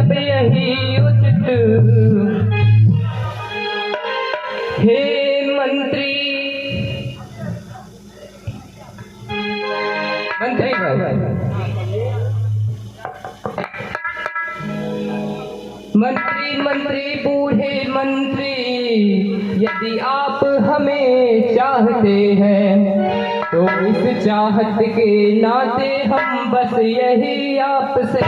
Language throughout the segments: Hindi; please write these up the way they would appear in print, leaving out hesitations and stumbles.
अब यही उचित। हे मंत्री मंत्री बूढ़े मंत्री, यदि आप हमें चाहते हैं तो इस चाहत के नाते हम बस यही आपसे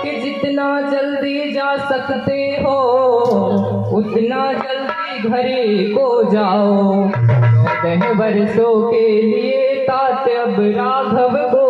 कि जितना जल्दी जा सकते हो उतना जल्दी घरे को जाओ। 14 वर्षों के लिए तात अब राघव को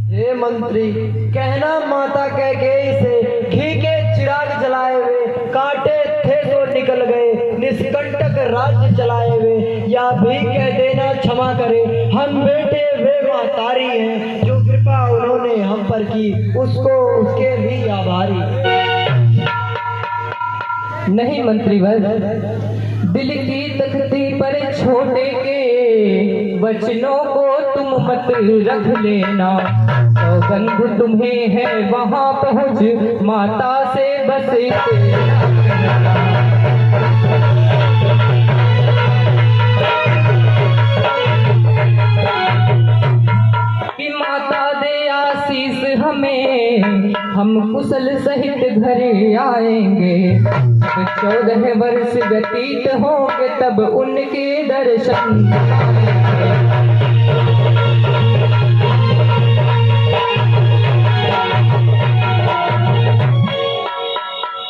हे मंत्री, कहना माता कह के इसे घी के चिराग जलाए हुए कांटे थे तो निकल गए, निष्कंटक राज्य चलाए हुए, या भी कह देना क्षमा करे, हम बेटे वे महतारी हैं, जो कृपा उन्होंने हम पर की उसको उसके भी आभारी। नहीं मंत्रीवर, दिल की तख्ती पर छोटे के वचनों को तुम मत रख लेना। सौगंध तुम्हें है वहां पहुंच माता से बस कि माता दे आशीष हमें, हम कुशल सहित घरे आएंगे। 14 वर्ष व्यतीत होंगे तब उनके दर्शन।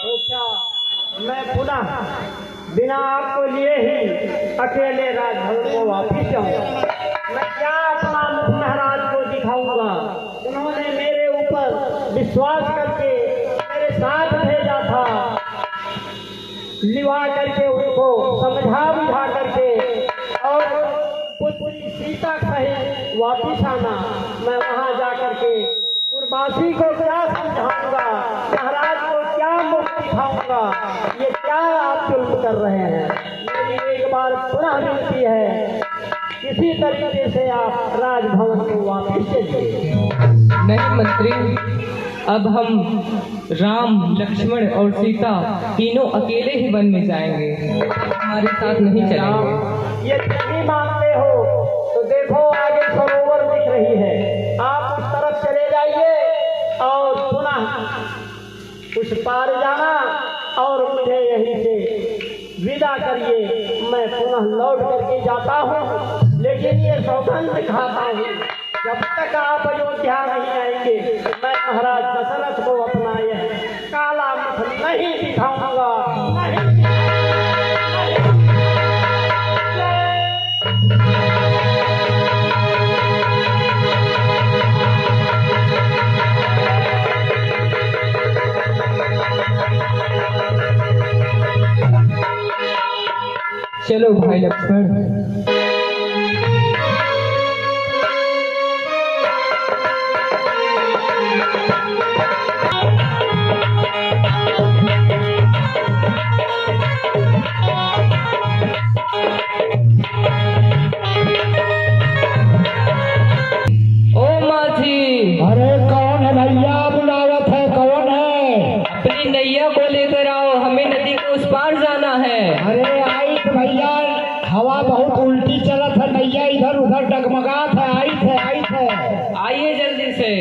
तो क्या मैं पुनः बिना आपको लिए ही अकेले राजभवन को वापिस जाऊंगा? मैं क्या अपना मुख महाराज को दिखाऊंगा? उन्होंने मेरे ऊपर विश्वास करके मेरे साथ भेजा था, लिवा करके उनको समझा बुझा करके और पुत्री सीता सहित वापिस आना। मैं वहां जा करके पुरवासी को क्या समझाऊंगा, महाराज को क्या मुख दिखाऊंगा? ये क्या आप जुल्म कर रहे हैं? मेरी एक बार पुनः विनती है, किसी तरीके से आप राजभवन को वापिस चलिए। नहीं मंत्री, अब हम राम लक्ष्मण और सीता तीनों अकेले ही वन में जाएंगे, हमारे साथ नहीं चलेंगे। ये नहीं मानते हो तो देखो आगे सरोवर दिख रही है, आप उस तरफ चले जाइए और पुनः उस पार जाना और मुझे यहीं से विदा करिए। मैं पुनः लौट करके जाता हूँ, लेकिन ये सौगंध खाता हूँ जब तक आप अयोध्या नहीं आएंगे मैं महाराज दशरथ को अपना यह काला मुख नहीं दिखाऊंगा। नहीं। चलो भाई लक्ष्मण। हवा बहुत उल्टी चलत है, नैया इधर उधर डगमगात है। आई थे आइए जल्दी से।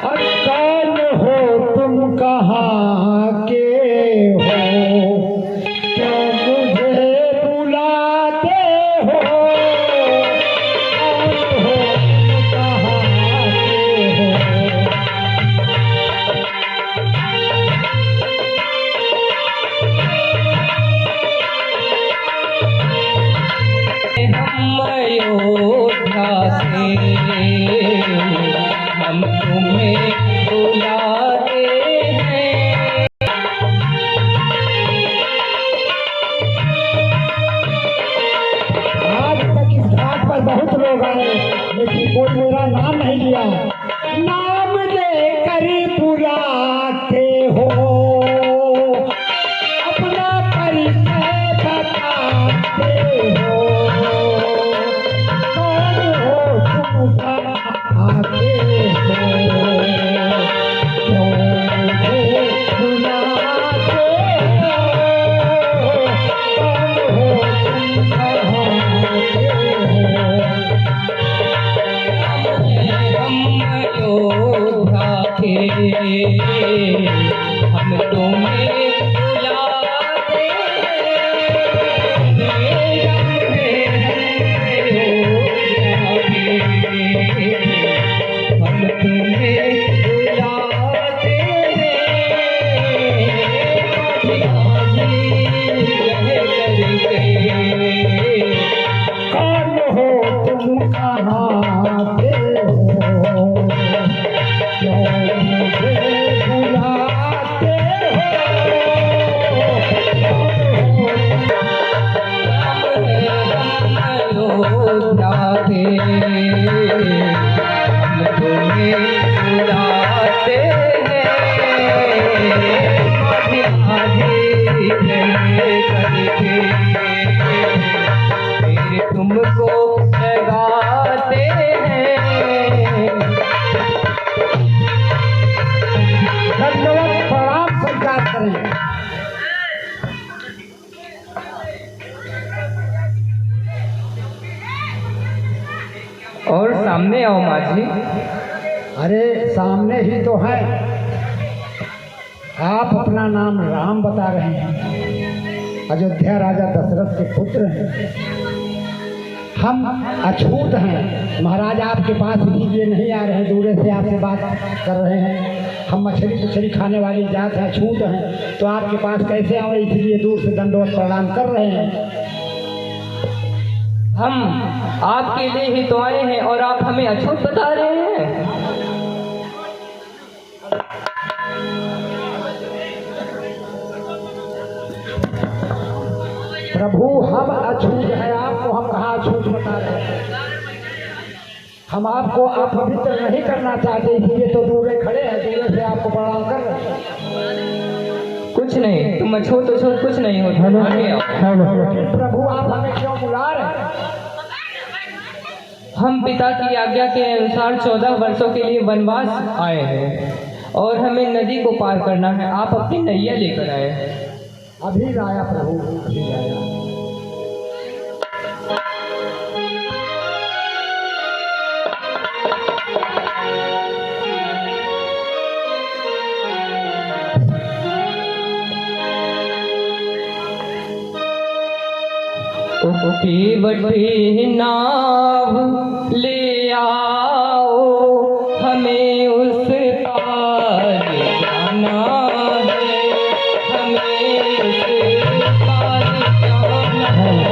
और कौन हो तुम, कहाँ के हो, क्यों मुझे बुलाते हो? कौन हो तुम, कहाँ के हम अयोध्या से हम तुम्हें बुलाते हैं। कोई मेरा नाम नहीं लिया। नाम लेकर बुलाते हो, अपना परिचय बताते हो, कौन हो तुम आते हो, क्यों मुझे बुलाते हो, कौन हो तुम कहाते हो। हम अयोध्या के, हम तुम्हें बुलाते हम तुम्हें बुलाते कौन हो तुम कहाते हो, क्यों मुझे बुलाते तुमको लगाते हैं। धन्यवाद, प्रणाम स्वीकार करें। और सामने आओ माझी। अरे सामने ही तो है, आप अपना नाम राम बता रहे हैं, अयोध्या राजा दशरथ के पुत्र हैं। हम अछूत हैं, महाराज आपके पास इसीलिए नहीं आ रहे हैं, दूर से आपसे बात कर रहे हैं। हम मछली खाने वाली जात हैं, अछूत हैं, तो आपके पास कैसे आए, इसलिए दूर से दंडवत प्रणाम कर रहे हैं। हम आपके लिए ही तो आए हैं और आप हमें अछूत बता रहे हैं। प्रभु हम अछूत हैं, आपको हम कहाँ अछूत बता रहे हैं। हम आपको अपवित्र नहीं करना चाहते, इसलिए तो दूर खड़े हैं, दूर से आपको प्रणाम कर रहे हैं। कुछ नहीं, तुम अछूत अछूत कुछ नहीं हो। आगे आओ। प्रभु आप हमें क्यों बुला रहे हैं? हम पिता की आज्ञा के अनुसार 14 वर्षों के लिए वनवास आए हैं और हमें नदी को पार करना है। आप अपनी नैया लेकर आए हैं। अभी लाया प्रभु, अभी लाया। बड़ी नाव ले आओ, हमें उस पार जाना है, हमें उस पार जाना है।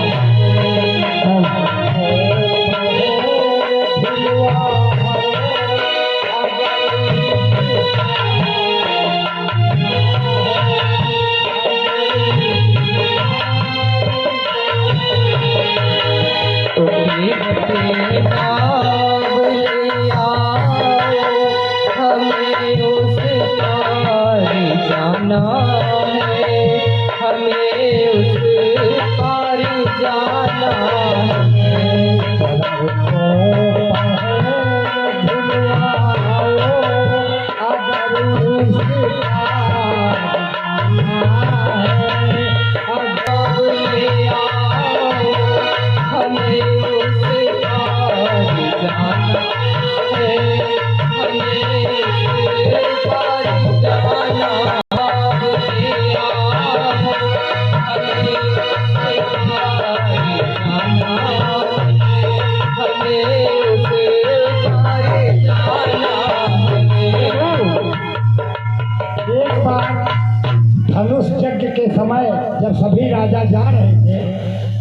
धनुष यज्ञ के समय जब सभी राजा जा रहे थे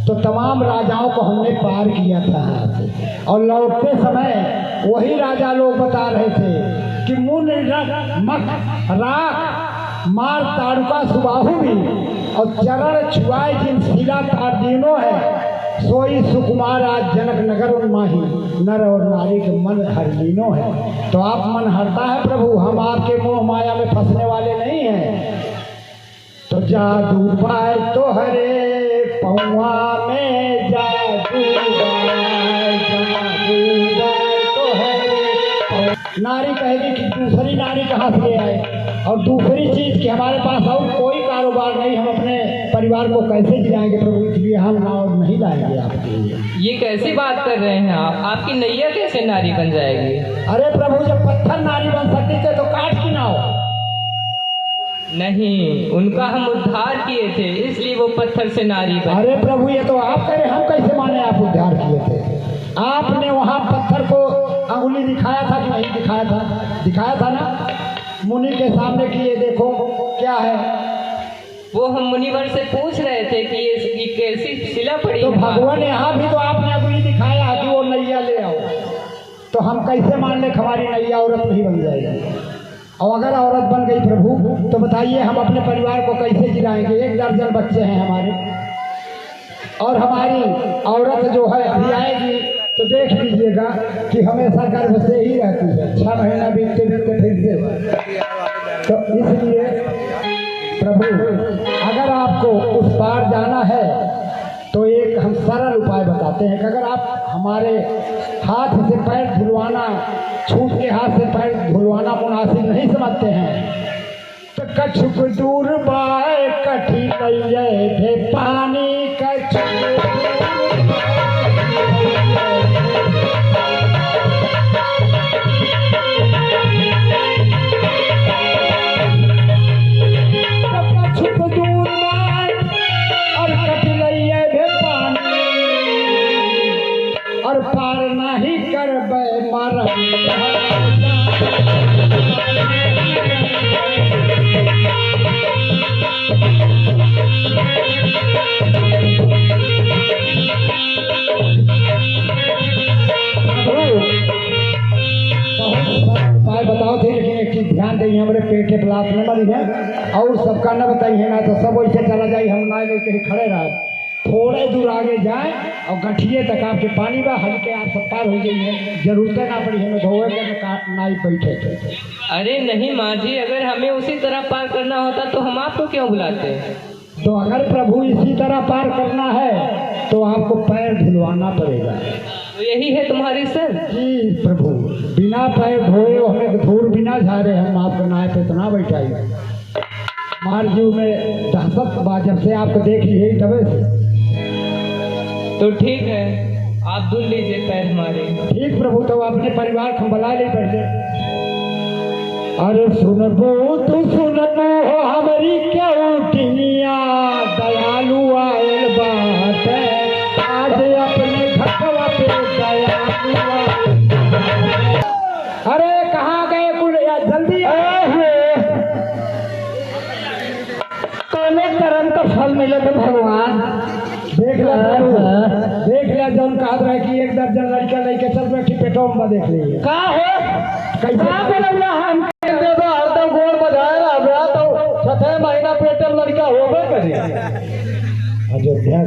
तो तमाम राजाओं को हमने पार किया था, और लौटते समय वही राजा लोग बता रहे थे कि मुन रख मख राख मार ताड़ुका सुबाहु भी और चरण छुआए जिन शिला तार दिनों है, सोई सुकुमार आज जनक नगर उन्माही, नर और नारी के मन हर लीनो है। तो आप मन हरता है प्रभु, हम आपके मोह माया में फंसने वाले नहीं हैं। तो जादू पाए तो हरे पौआ में, जादू पाए तो हरे। नारी कहेगी कि दूसरी नारी कहाँ से ले आए, और दूसरी चीज कि हमारे पास और कोई कारोबार नहीं, हम अपने परिवार को कैसे जिलाएंगे प्रभु, इसलिए हम नाव नहीं लाएंगे आपके लिए। ये कैसी बात कर रहे हैं आप? आपकी नैया कैसे नारी बन जाएगी? अरे प्रभु, जब पत्थर नारी बन सकती थे तो काट की नाव। नहीं, उनका हम उद्धार किए थे, इसलिए वो पत्थर से नारी बनी। अरे प्रभु, ये तो आप कह रहे, हम कैसे माने आप उद्धार किए थे? आपने वहाँ पत्थर को अंगुली दिखाया था कि नहीं दिखाया था? दिखाया था ना मुनि के सामने कि ये देखो क्या है। वो हम मुनिवर से पूछ रहे थे कि ये कैसी शिला पड़ी तो है। भगवान यहाँ भी तो आपने अंगुली दिखाया कि वो नैया ले आओ, तो हम कैसे मान ले हमारी नैया औरत नहीं बन जाएगी? और अगर औरत बन गई प्रभु, तो बताइए हम अपने परिवार को कैसे जिलाएंगे? 1 दर्जन बच्चे हैं हमारे, और हमारी औरत जो है अभी आएगी तो देख लीजिएगा कि हमेशा गर्भ से ही रहती है, 6 महीना बीतते बीतते फिर से। तो इसलिए प्रभु, अगर आपको उस पार जाना है तो एक हम सरल उपाय बताते हैं कि अगर आप हमारे हाथ से पैर धुलवाना, छूट के हाथ से पैर धुलवाना मुनासिब नहीं समझते हैं, तो कछुक दूर बाय कठी लइये थे पानी कछुक। और पार नहीं कर मारा। बताओ थे, लेकिन एक चीज ध्यान दें, हमारे पेटे प्लास न मरी है और सबका न बताइए ना, तो सब वैसे चला जाए, हम ना लेके खड़े रहे। थोड़े दूर आगे जाए और गठिए तक आपके पानी बा, हल्के आप सब पार हो गई है, जरूरत ना पड़ी हमें धोए के नाई बैठे थे। अरे नहीं माँ जी, अगर हमें उसी तरह पार करना होता तो हम आपको क्यों बुलाते? तो अगर प्रभु इसी तरह पार करना है तो आपको पैर धुलवाना पड़ेगा। तो यही है तुम्हारी सर जी प्रभु, बिना पैर धोए हमें धूल बिना झारे हम आपको नाय पे इतना बैठाइए। मार जीव में दहशत जब से आपको देख लिए तबे से। तो ठीक है, आप धुल लीजिए पैर हमारे। ठीक प्रभु, तो अपने परिवार को बुला ले पहले। अरे सुनबो तू सुनबो हो हमारी क्यों दयालु आयल बात है, आज अपने घटवा पे दयालु। अरे कहाँ गए कुल, जल्दी कर्म का फल मिले तो भगवान देख लिया जौन कहा रहा कि 1 दर्जन लड़का लेके चल बैठी पेटो में देख लीजिए का है कैसे हम तो गोड़ बजाए रहा तो 6 महीना पेटे में लड़का होबे करे। अयोध्या